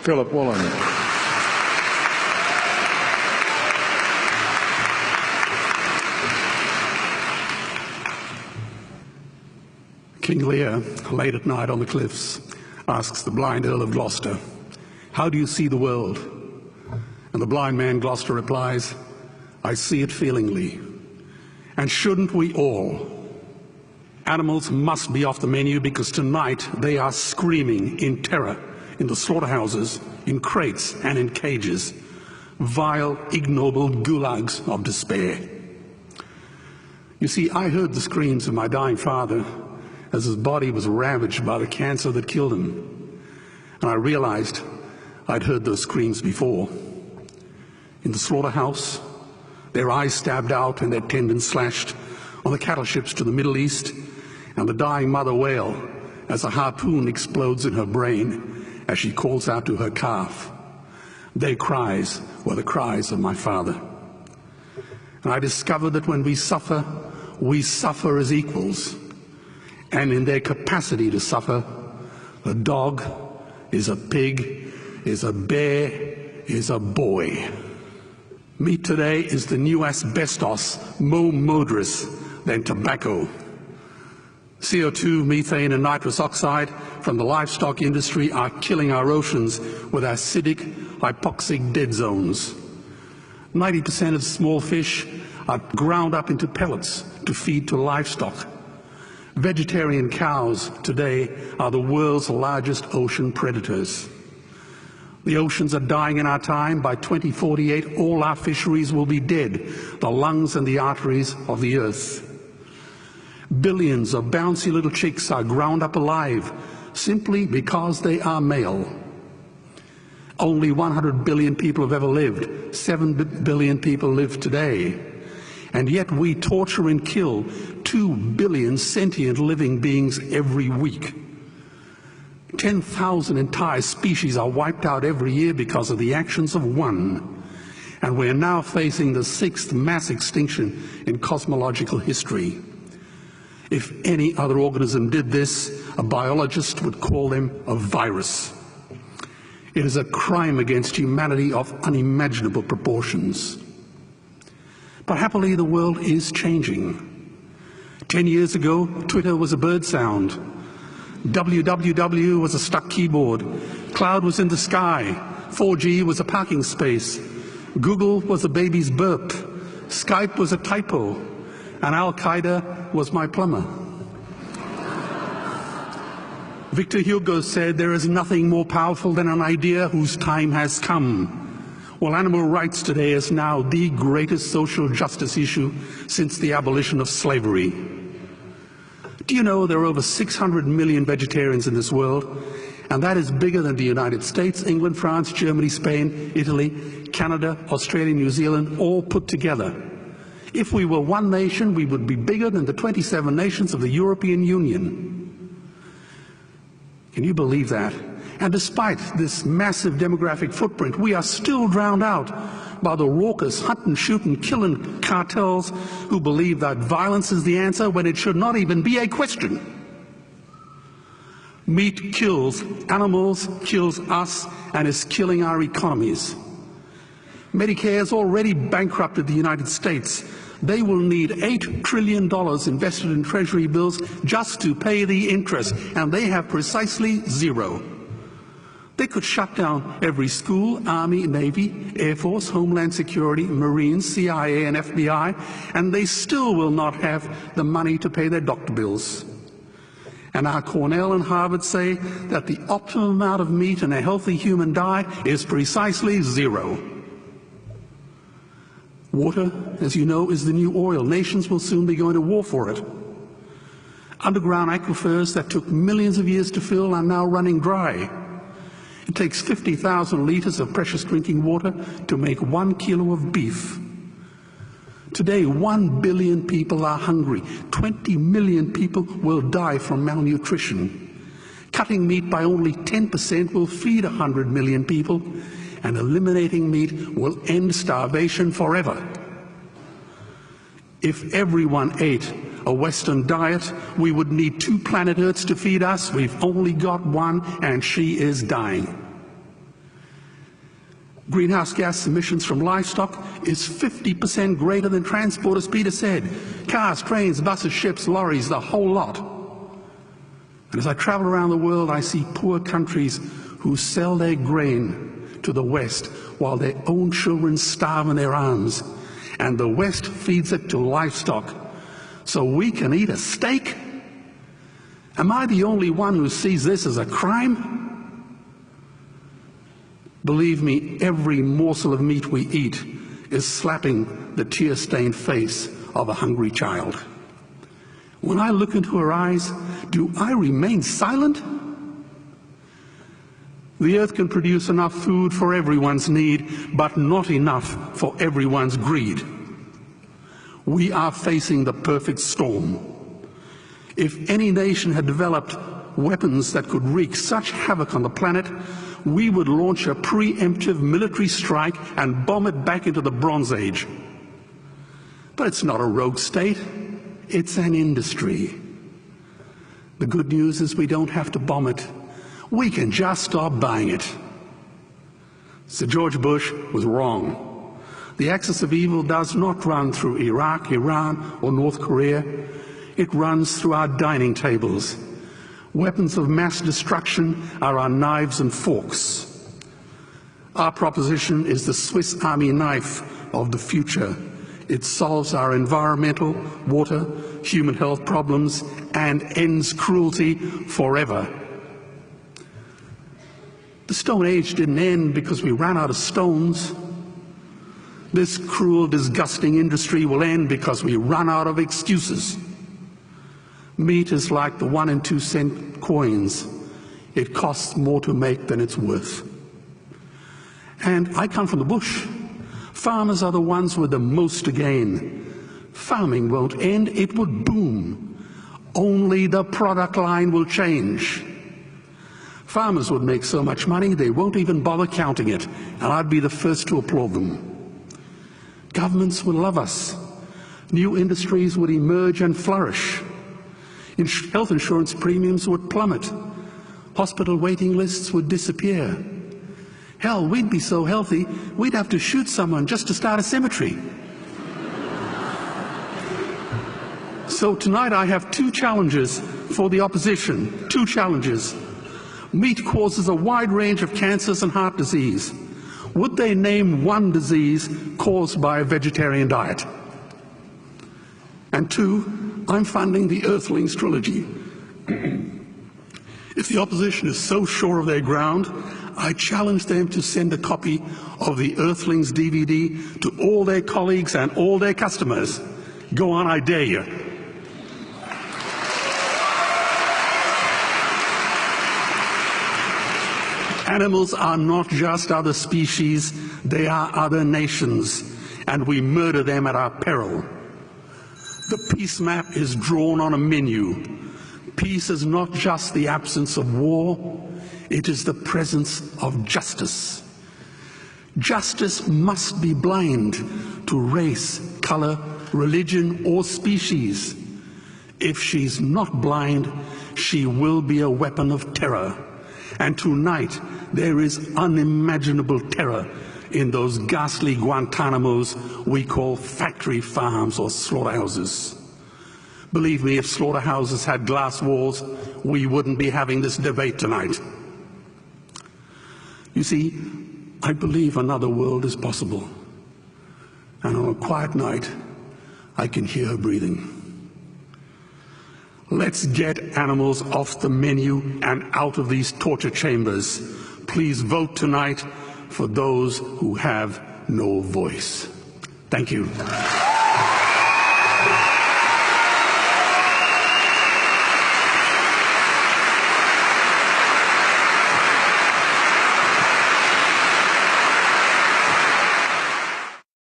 Philip Wollen. King Lear, late at night on the cliffs, asks the blind Earl of Gloucester, "How do you see the world?" And the blind man Gloucester replies, "I see it feelingly. And shouldn't we all? Animals must be off the menu because tonight they are screaming in terror in the slaughterhouses, in crates and in cages, vile, ignoble gulags of despair." You see, I heard the screams of my dying father as his body was ravaged by the cancer that killed him. And I realized I'd heard those screams before. In the slaughterhouse, their eyes stabbed out and their tendons slashed, on the cattle ships to the Middle East, and the dying mother wail as a harpoon explodes in her brain as she calls out to her calf. Their cries were the cries of my father. And I discovered that when we suffer as equals. And in their capacity to suffer, a dog is a pig, is a bear, is a boy. Meat today is the new asbestos, more murderous than tobacco. CO2, methane and nitrous oxide from the livestock industry are killing our oceans with acidic, hypoxic dead zones. 90% of small fish are ground up into pellets to feed to livestock. Vegetarian cows today are the world's largest ocean predators. The oceans are dying in our time. By 2048, all our fisheries will be dead, the lungs and the arteries of the earth. Billions of bouncy little chicks are ground up alive simply because they are male. Only 100 billion people have ever lived. 7 billion people live today. And yet we torture and kill 2 billion sentient living beings every week. 10,000 entire species are wiped out every year because of the actions of one. And we're now facing the 6th mass extinction in cosmological history. If any other organism did this, a biologist would call them a virus. It is a crime against humanity of unimaginable proportions. But happily, the world is changing. 10 years ago, Twitter was a bird sound. www was a stuck keyboard. Cloud was in the sky. 4G was a parking space. Google was a baby's burp. Skype was a typo. And Al-Qaeda was my plumber. Victor Hugo said, "There is nothing more powerful than an idea whose time has come." Well, animal rights today is now the greatest social justice issue since the abolition of slavery. Do you know there are over 600 million vegetarians in this world? And that is bigger than the United States, England, France, Germany, Spain, Italy, Canada, Australia, New Zealand, all put together. If we were one nation, we would be bigger than the 27 nations of the European Union. Can you believe that? And despite this massive demographic footprint, we are still drowned out by the raucous hunt and shoot and killing cartels who believe that violence is the answer when it should not even be a question. Meat kills animals, kills us, and is killing our economies. Medicare has already bankrupted the United States. They will need $8 trillion invested in Treasury bills just to pay the interest, and they have precisely zero. They could shut down every school, Army, Navy, Air Force, Homeland Security, Marines, CIA, and FBI, and they still will not have the money to pay their doctor bills. And our Cornell and Harvard say that the optimum amount of meat in a healthy human diet is precisely zero. Water, as you know, is the new oil. Nations will soon be going to war for it. Underground aquifers that took millions of years to fill are now running dry. It takes 50,000 liters of precious drinking water to make 1 kilo of beef. Today, 1 billion people are hungry. 20 million people will die from malnutrition. Cutting meat by only 10% will feed 100 million people, and eliminating meat will end starvation forever. If everyone ate a Western diet, we would need 2 planet Earths to feed us. We've only got one, and she is dying. Greenhouse gas emissions from livestock is 50% greater than transport, as Peter said. Cars, trains, buses, ships, lorries, the whole lot. And as I travel around the world, I see poor countries who sell their grain to the West while their own children starve in their arms. And the West feeds it to livestock so we can eat a steak? Am I the only one who sees this as a crime? Believe me, every morsel of meat we eat is slapping the tear-stained face of a hungry child. When I look into her eyes, do I remain silent? The earth can produce enough food for everyone's need, but not enough for everyone's greed. We are facing the perfect storm. If any nation had developed weapons that could wreak such havoc on the planet, we would launch a preemptive military strike and bomb it back into the Bronze Age. But it's not a rogue state, it's an industry. The good news is we don't have to bomb it. We can just stop buying it. Sir George Bush was wrong. The axis of evil does not run through Iraq, Iran, or North Korea. It runs through our dining tables. Weapons of mass destruction are our knives and forks. Our proposition is the Swiss Army knife of the future. It solves our environmental, water, human health problems and ends cruelty forever. The Stone Age didn't end because we ran out of stones. This cruel, disgusting industry will end because we run out of excuses. Meat is like the 1 and 2 cent coins. It costs more to make than it's worth. And I come from the bush. Farmers are the ones with the most to gain. Farming won't end, it would boom. Only the product line will change. Farmers would make so much money they won't even bother counting it, and I'd be the first to applaud them. Governments would love us. New industries would emerge and flourish. Health insurance premiums would plummet. Hospital waiting lists would disappear. Hell, we'd be so healthy, we'd have to shoot someone just to start a cemetery. So tonight I have 2 challenges for the opposition. 2 challenges. Meat causes a wide range of cancers and heart disease. Would they name one disease caused by a vegetarian diet? And 2, I'm funding the Earthlings trilogy. If the opposition is so sure of their ground, I challenge them to send a copy of the Earthlings DVD to all their colleagues and all their customers. Go on, I dare you. Animals are not just other species, they are other nations, and we murder them at our peril. The peace map is drawn on a menu. Peace is not just the absence of war, it is the presence of justice. Justice must be blind to race, color, religion, or species. If she's not blind, she will be a weapon of terror. And tonight, there is unimaginable terror in those ghastly Guantanamos we call factory farms or slaughterhouses. Believe me, if slaughterhouses had glass walls, we wouldn't be having this debate tonight. You see, I believe another world is possible. And on a quiet night, I can hear her breathing. Let's get animals off the menu and out of these torture chambers. Please vote tonight for those who have no voice. Thank you.